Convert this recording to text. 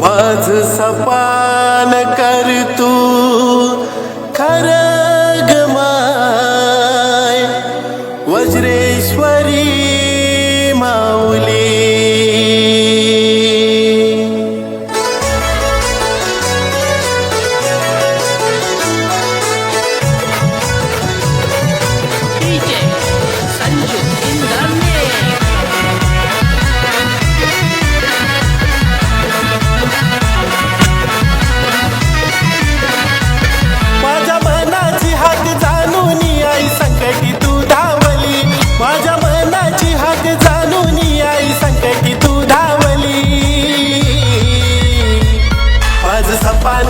माझ सपान कर तू खरं ग माय वज्रेश्वरी माऊली. माझ्या मनाची हाक जाणून आई संकटी तू धावली. माझ्या मनाची हाक जाणून आई संकटी तू धावली. माझ सपान